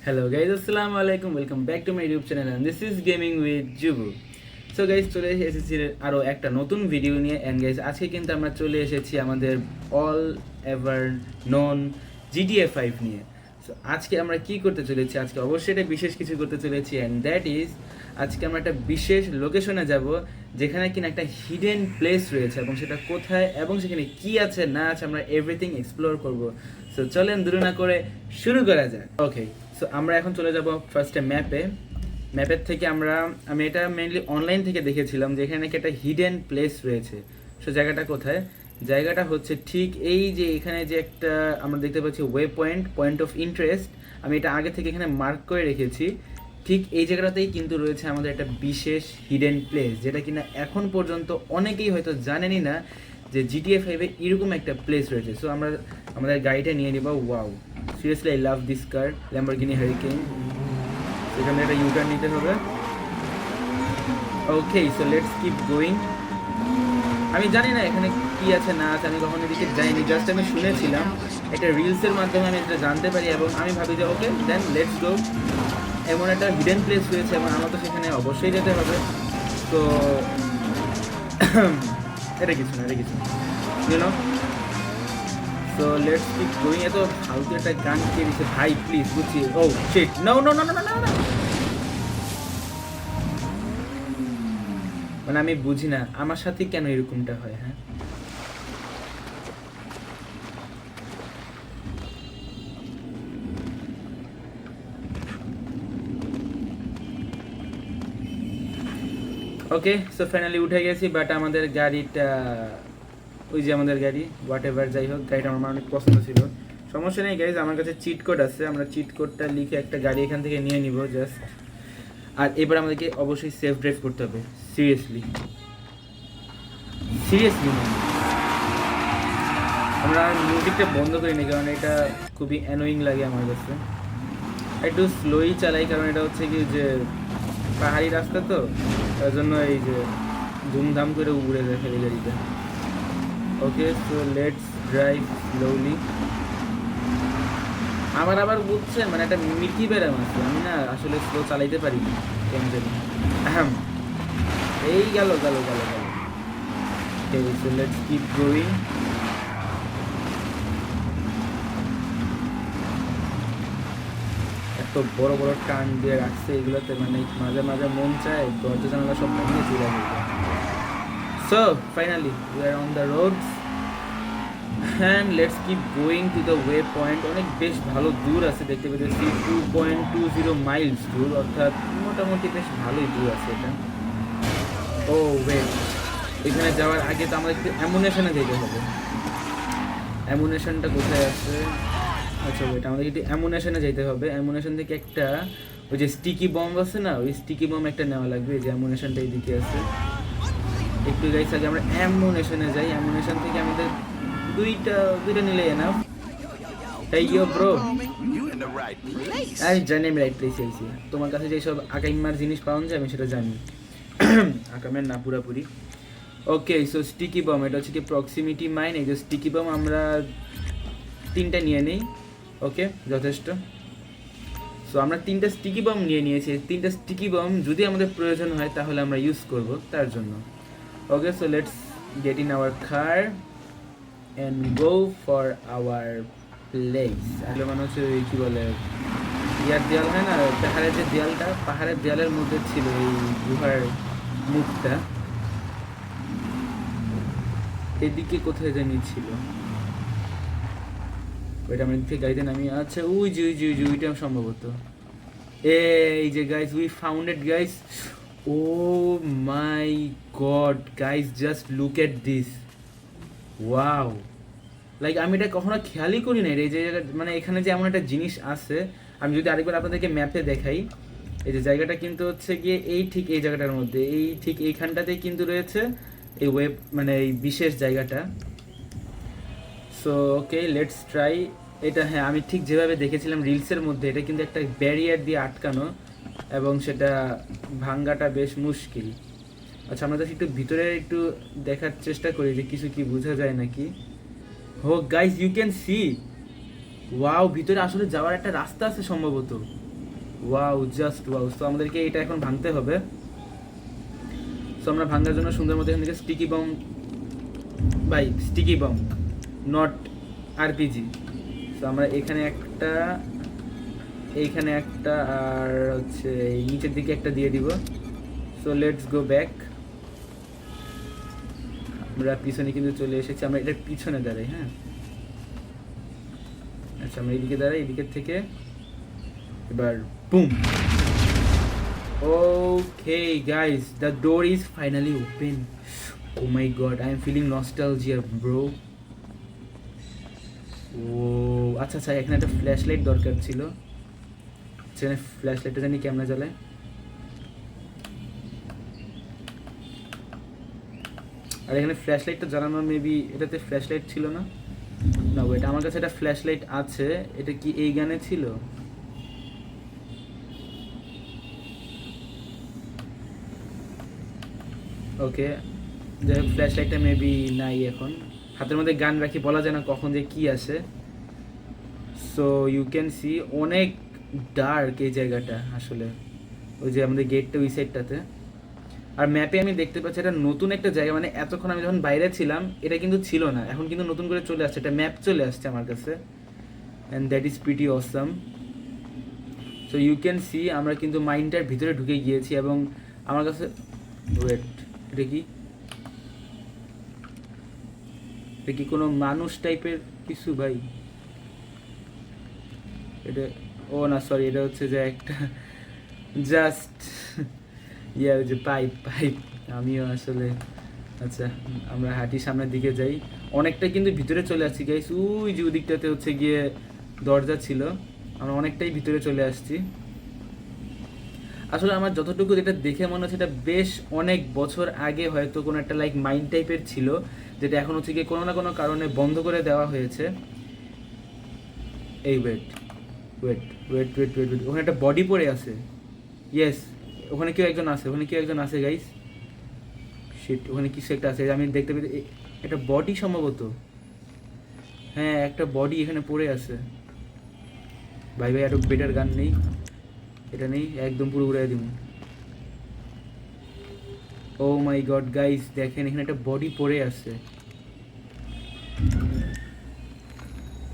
Hello guys, assalamu alaikum. Welcome back to my YouTube channel and this is Gaming with Jubu. So guys, চলে এসেছি আরো একটা নতুন video নিয়ে and guys আজকে কিন্তু আমরা চলে এসেছি আমাদের all ever known GTA 5 নিয়ে। So আজকে আমরা কি করতে চলেছি? আজকে অবশ্যই এটা বিশেষ কিছু করতে চলেছি and that is আজকে আমরা একটা বিশেষ লোকেশনে যাব যেখানে কিনা একটা হিডেন প্লেস রয়েছে এবং সেটা কোথায় এবং সেখানে কি আছে না আছে আমরা এভরিথিং এক্সপ্লোর করব। সো চলেন দেরি না করে শুরু করা যাক। ওকে, সো আমরা এখন চলে যাব ফার্স্টে ম্যাপের থেকে আমি এটা মেইনলি অনলাইন থেকে দেখেছিলাম যে এখানে নাকি একটা হিডেন প্লেস রয়েছে। সো জায়গাটা কোথায়? জায়গাটা হচ্ছে ঠিক এই যে এখানে যে একটা আমরা দেখতে পাচ্ছি ওয়ে পয়েন্ট অফ ইন্টারেস্ট, আমি এটা আগে থেকে এখানে মার্ক করে রেখেছি। ঠিক এই জায়গাটাতেই কিন্তু রয়েছে আমাদের একটা বিশেষ হিডেন প্লেস, যেটা কিনা এখন পর্যন্ত অনেকেই হয়তো জানেনই না যে GTA 5-এ এরকম একটা প্লেস রয়েছে। সো আমরা আমাদের গাড়িটা নিয়ে নিব। Wow, seriously I love this car, Lamborghini hurricane. সেখানে একটা ইউটার্ন নিতে হবে। ওকে, সো লেটস কিপ গোয়িং। আমি জানি না এখানে কি আছে না আছে, আমি কখনো এদিকে যাইনি, জাস্ট আমি শুনেছিলাম একটা রিলসের মাধ্যমে আমি এটা জানতে পারি এবং আমি ভাবি যে ওকে দেন লেটস গো। এমন একটা হিডেন প্লেস রয়েছে এবং আমার তো সেখানে অবশ্যই যেতে হবে। তো এটা কিছু না you know. So let's keep going. এত ফালতু একটা গান কে দিচ্ছে ভাই, প্লিজ বুঝছি। Oh shit, no no no no no no. মানে আমি বুঝি না আমার সাথে কেন এরকমটা হয়। হ্যাঁ, ওকে, সো ফাইনালি উঠে গেছি। বাট আমাদের গাড়িটা ওই যে আমাদের গাড়ি হোয়াট এভার, যাই হোক গাড়িটা আমার অনেক পছন্দ ছিল। সমস্যা নেই গাইজ, আমার কাছে চিট কোড আছে, আমরা চিট কোডটা লিখে একটা গাড়ি এখান থেকে নিয়ে নিব জাস্ট। আর এবার আমাদেরকে অবশ্যই সেফ ড্রাইভ করতে হবে। সিরিয়াসলি আমরা মিউজিকটা বন্ধ করিনি কারণ এটা খুবই অ্যানোয়িং লাগে আমার কাছে। একটু স্লোই চালাই কারণ এটা হচ্ছে কি যে পাহাড়ি রাস্তা, তো তার জন্য এই যে ধুমধাম করে উড়ে যায় ফেলে গাড়িটা। ওকে, সো লেটস ড্রাইভ স্লোলি। আবার বুঝছেন মানে একটা মিকি ব্যারাম আছে, আমি না আসলে স্লো চালাইতে পারি না কেন জানি। এই গেল। Okay, so let's keep going. এত বড় বড় টান দিয়ে রাখছে এগুলোতে, মানে মাঝে মাঝে মন চায় দরজা জানালা সব ভেঙে চলে যাবে। So finally we are on the roads and let's keep going to the way point. অনেক বেশ ভালো দূর আছে, দেখতে পেয়েছি 2.20 মাইলস দূর, অর্থাৎ মোটামুটি বেশ ভালোই দূর আছে এটা। ও ওয়েট, এখানে যাওয়ার আগে তো আমাদের একটু অ্যামুনেশনে যেতে হবে। অ্যামুনেশনটা কোথায় আছে? আচ্ছা ওইটা আমাদের একটু অ্যামুনেশনে যেতে হবে। অ্যামুনেশন থেকে একটা ওই যে স্টিকি বম্ব আছে না, ওই স্টিকি বম্ব একটা নেওয়া লাগবে। যে অ্যামুনেশনটা এইদিকে আছে। একটু গাইস আগে আমরা অ্যামুনেশনে যাই। অ্যামুনেশন থেকে আমাদের দুইটা নিলে এনাফ। এই ইয়ো ব্রো, আমি জানি আমি রাইট প্লেসে আইছি। তোমার কাছে যেসব আকাইমার জিনিস পাওয়া যায় আমি সেটা জানি। আকামের না পুরাপুরি। ওকে, সো স্টিকি বম, এটা হচ্ছে কি প্রক্সিমিটি মাইন। এই যে স্টিকি বম আমরা 3টা নিয়ে নিই। ওকে, যথেষ্ট। সো আমরা 3টা স্টিকি বম নিয়ে নিয়েছি। 3টা স্টিকি বম যদি আমাদের প্রয়োজন হয় তাহলে আমরা ইউজ করব তার জন্য। Okay, so let's get in our car and go for our place. আসলে মানে হচ্ছে ওই কী বলে ইয়ার দেয়াল হয় না, পাহাড়ের যে দেয়ালটা, পাহাড়ের দেয়ালের মধ্যে ছিল এই গুহার মুখটা। এদিকে কোথায় জানি ছিল ওইটা, আমি থেকে গাড়িতে নামি। আচ্ছা ওই যে ওইটা সম্ভবত। এই যে guys, we found it guys. Oh my God guys, just look at this. Wow, like আমি এটা কখনো খেয়ালই করি না এই যে মানে এখানে যে এমন একটা জিনিস আছে। আমি যদি আরেকবার আপনাদেরকে ম্যাপে দেখাই, এই যে জায়গাটা কিন্তু হচ্ছে গিয়ে এই ঠিক এই জায়গাটার মধ্যে, এই ঠিক এইখানটাতেই কিন্তু রয়েছে এই ওয়েব, মানে এই বিশেষ জায়গাটা। সো ওকে, লেটস ট্রাই এটা। হ্যাঁ, আমি ঠিক যেভাবে দেখেছিলাম রিলসের মধ্যে, এটা কিন্তু একটা ব্যারিয়ার দিয়ে আটকানো এবং সেটা ভাঙ্গাটা বেশ মুশকিল। আচ্ছা আমরা তো একটু ভিতরে একটু দেখার চেষ্টা করি যে কিছু কি বোঝা যায় নাকি। হো guys, you can see, wow, ভিতরে আসলে যাওয়ার একটা রাস্তা আছে সম্ভবত। Wow, just wow. সো আমাদেরকে এটা এখন ভাঙতে হবে। সো আমরা ভাঙার জন্য সুন্দর মতো এখান থেকে sticky bomb, bye sticky bomb, not RPG. So আমরা এখানে একটা, এইখানে একটা, আর হচ্ছে এই নিচের দিকে একটা দিয়ে দিব। So let's go back. আমরা পিছনে কিন্তু চলে এসেছি, আমরা এটার পিছনে দাঁড়াই। হ্যাঁ, আচ্ছা আমরা এইদিকে দাঁড়াই, এদিকের থেকে এবার boom. Okay guys, the door is finally open. Oh my god, I am feeling nostalgia bro. ও আচ্ছা আচ্ছা, এখানে একটা ফ্ল্যাশ লাইট দরকার ছিল। সেখানে ফ্ল্যাশ লাইটটা জানি কেমনে জ্বালায়। আর এখানে ফ্ল্যাশ লাইটটা জ্বালানোর মেবি এটাতে ফ্ল্যাশ লাইট ছিল না। না ওয়েট, আমার কাছে একটা ফ্ল্যাশ লাইট আছে। এটা কি এই গানে ছিল? ওকে, যাই হোক, ফ্ল্যাশ লাইটটা মেবি নাই এখন। হাতের মধ্যে গান রাখি, বলা যায় না কখন যে কি আসে। সো ইউ ক্যান সি অনেক ডার্ক এই জায়গাটা আসলে। ওই যে আমাদের গেটটা ওই সাইডটাতে। আর ম্যাপে আমি দেখতে পাচ্ছি এটা নতুন একটা জায়গা, মানে এতক্ষণ আমি যখন বাইরে ছিলাম এটা কিন্তু ছিল না, এখন কিন্তু নতুন করে চলে আসছে, এটা ম্যাপ চলে আসছে আমার কাছে। And that is pretty awesome. So you can see আমরা কিন্তু মাইন্ডটার ভিতরে ঢুকে গিয়েছি এবং আমার কাছে, ওয়েট, এটা কি, এটা কি কোনো মানুষ টাইপের কিছু ভাই? এটা, ও না সরি, এটা হচ্ছে যে একটা জাস্ট ইয়া, ওই যে পাইপ পাইপ। আমিও আসলে, আচ্ছা আমরা হাঁটি সামনের দিকে যাই। অনেকটা কিন্তু ভিতরে চলে আসছি গাইস। ওই যে ওদিকটাতে হচ্ছে গিয়ে দরজা ছিল, আমরা অনেকটাই ভিতরে চলে আসছি। আসলে আমার যতটুকু এটা দেখে মনে হচ্ছে এটা বেশ অনেক বছর আগে হয়তো কোনো একটা লাইক মাইন্ড টাইপের ছিল, যেটা এখন হচ্ছে গিয়ে কোনো না কোনো কারণে বন্ধ করে দেওয়া হয়েছে। এই wait wait wait wait wait wait, ওখানে একটা বডি পড়ে আছে। ইয়েস, ওখানে কেউ একজন আছে, ওখানে কেউ একজন আছে গাইস। শিট, ওখানে কিছু একটা আছে, আমি দেখতে পেতে, একটা বডি সম্ভবত। হ্যাঁ, একটা বডি এখানে পড়ে আছে। ভাই ভাই, আরো বেটার গান নেই? এটা নেই, একদম পুরো উড়াই দিব। ও মাই গড গাইস, দেখেন এখানে একটা বডি পড়ে আছে।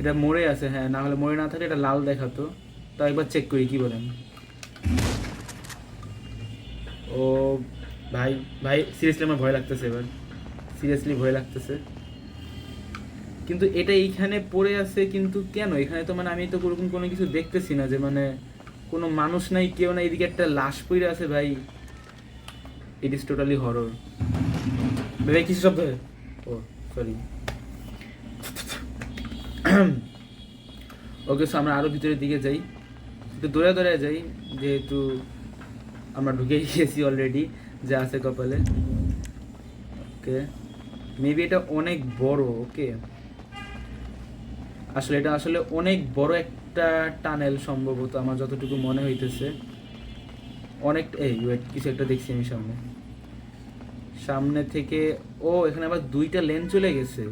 এটা মরে আছে, হ্যাঁ, না হলে মরে না থাকলে এটা লাল দেখাতো। তো একবার চেক করি, কি বলেন? ও ভাই ভাই, সিরিয়াসলি আমার ভয় লাগতেছে এবার, সিরিয়াসলি ভয় লাগতেছে। কিন্তু এটা এইখানে পড়ে আছে, কিন্তু কেন এখানে? তো মানে আমি তো ওরকম কোনো কিছু দেখতেছি না, যে মানে কোনো মানুষ নাই, কেউ নাই, এদিকে একটা লাশ পড়ে আছে ভাই। It is totally horror. ভাই কিছু শব্দ হয়, ও সরি। ওকে, সো আমরা আরও ভিতরের দিকে যাই, একটু দৌড়ে দৌড়ে যাই, যেহেতু আমরা ঢুকে গিয়েছি অলরেডি, যা আছে কপালে। ওকে, মেবি এটা অনেক বড়। ওকে, আসলে এটা আসলে অনেক বড় একটা টানেল সম্ভবত, আমার যতটুকু মনে হইতেছে। অনেক, এই ওয়েট, কিছু একটা দেখছি আমি সামনে, সামনে থেকে। ও এখানে আবার দুইটা লেন চলে গেছে।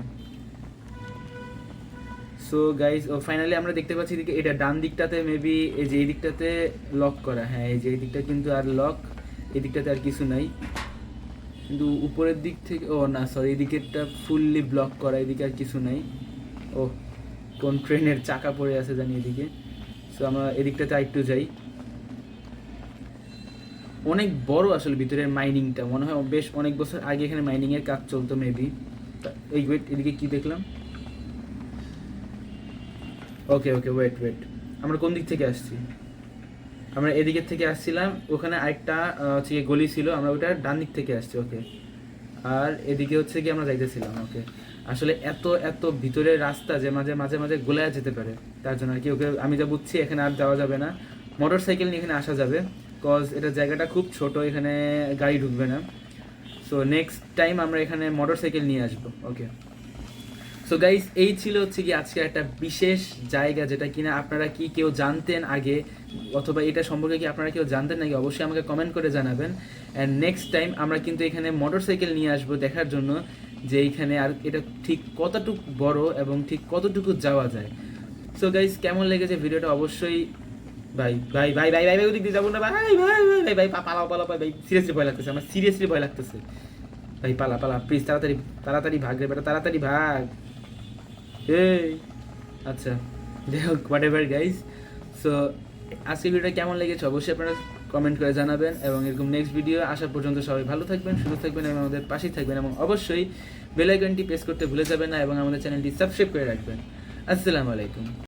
সো গাইজ, ও ফাইনালি আমরা দেখতে পাচ্ছি এদিকে, এটা ডান দিকটাতে মেবি, এই যে এই দিকটাতে লক করা। হ্যাঁ, এই যে এই দিকটা কিন্তু আর লক, এই দিকটাতে আর কিছু নাই। কিন্তু উপরের দিক থেকে, ও না সরি, এদিকেরটা ফুললি ব্লক করা, এদিকে আর কিছু নাই। ও, কোন ট্রেনের চাকা পড়ে আছে জানি এদিকে। সো আমরা এদিকটাতে আরেকটু যাই। অনেক বড় আসলে ভিতরের মাইনিংটা, মনে হয় বেশ অনেক বছর আগে এখানে মাইনিংয়ের কাজ চলতো মেবি। এই ওয়েট, এদিকে কি দেখলাম? ওকে ওকে, ওয়েট ওয়েট, আমরা কোন দিক থেকে আসছি? আমরা এদিকের থেকে আসছিলাম, ওখানে আরেকটা হচ্ছে গিয়ে গলি ছিল, আমরা ওটা ডান দিক থেকে আসছি। ওকে, আর এদিকে হচ্ছে কি আমরা যাইতেছিলাম। ওকে, আসলে এত এত ভিতরের রাস্তা যে মাঝে মাঝে মাঝে গোলায় যেতে পারে, তার জন্য আর কি। ওকে, আমি যা বুঝছি এখানে আর যাওয়া যাবে না, মোটর সাইকেল নিয়ে এখানে আসা যাবে, কজ এটা জায়গাটা খুব ছোট, এখানে গাড়ি ঢুকবে না। সো নেক্সট টাইম আমরা এখানে মোটর সাইকেল নিয়ে আসবো। ওকে, সো গাইস, এই ছিল হচ্ছে কি আজকে একটা বিশেষ জায়গা, যেটা কিনা আপনারা কি কেউ জানতেন আগে, অথবা এটা সম্পর্কে কি আপনারা কেউ জানতেন নাকি, অবশ্যই আমাকে কমেন্ট করে জানাবেন। অ্যান্ড নেক্সট টাইম আমরা কিন্তু এখানে মোটর সাইকেল নিয়ে আসবো দেখার জন্য, যে এইখানে আর এটা ঠিক কতটুকু বড় এবং ঠিক কতটুকু যাওয়া যায়। সো গাইস, কেমন লেগেছে ভিডিওটা অবশ্যই ভাই ভাই ভাই ভাই ভাই ভাই ওদিক দিয়ে যাবো না ভাই ভাই ভাই ভাই ভাই পালাও পালাও ভাই ভাই সিরিয়াসলি ভয় লাগতেছে আমার সিরিয়াসলি ভয় লাগতেছে ভাই পালা পালা প্লিজ তাড়াতাড়ি তাড়াতাড়ি ভাগ রে বেটা তাড়াতাড়ি ভাগ এই আচ্ছা যাই হোক হোয়াট এভার গাইজ সো আজকে ভিডিওটা কেমন লেগেছে অবশ্যই আপনারা কমেন্ট করে জানাবেন এবং এরকম নেক্সট ভিডিও আসা পর্যন্ত সবাই ভালো থাকবেন সুস্থ থাকবেন এবং আমাদের পাশেই থাকবেন এবং অবশ্যই বেল আইকনটি প্রেস করতে ভুলে যাবেন না এবং আমাদের চ্যানেলটি সাবস্ক্রাইব করে রাখবেন আসসালামু আলাইকুম